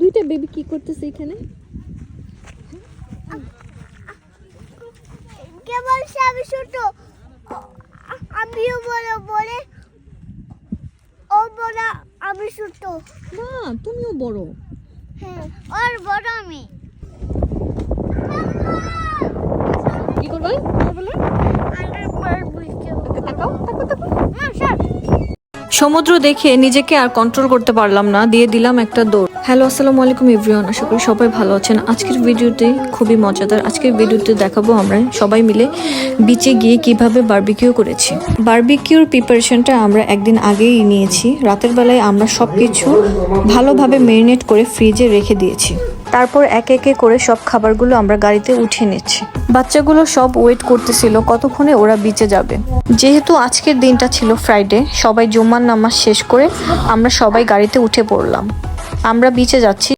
দুইটা বেবি কি করতেছে এখানে? কে বলছে আমি ছোট? আমিও বড় বলে ও বড় আমি ছোট। না, তুমিও বড়। হ্যাঁ, আর বড় আমি। কি করবে? বলো। আন্ডারপার বুঝছো? তাকাও, তাকাও, তাকাও। না স্যার। সমুদ্র দেখে নিজেকে আর কন্ট্রোল করতে পারলাম না, দিয়ে দিলাম একটা দৌড়। হ্যালো, আসসালামু আলাইকুম এভরিওয়ান, আশা করি সবাই ভালো আছেন। আজকের ভিডিওতে খুবই মজাদার। আজকের ভিডিওতে দেখাবো আমরা সবাই মিলে বিচে গিয়ে কিভাবে বারবিকিউ করেছি। বারবিকিউর প্রিপারেশনটা আমরা একদিন আগেই নিয়েছি। রাতের বেলায় আমরা সবকিছু ভালোভাবে ম্যারিনেট করে ফ্রিজে রেখে দিয়েছি। তারপর একে একে করে সব খাবারগুলো আমরা গাড়িতে উঠিয়ে নিচ্ছি। বাচ্চাগুলো সব ওয়েট করতেছিল কতক্ষণে ওরা বিচে যাবে। যেহেতু আজকের দিনটা ছিল ফ্রাইডে, সবাই জুম্মার নামাজ শেষ করে আমরা সবাই গাড়িতে উঠে পড়লাম। আমরা বিচে যাচ্ছি।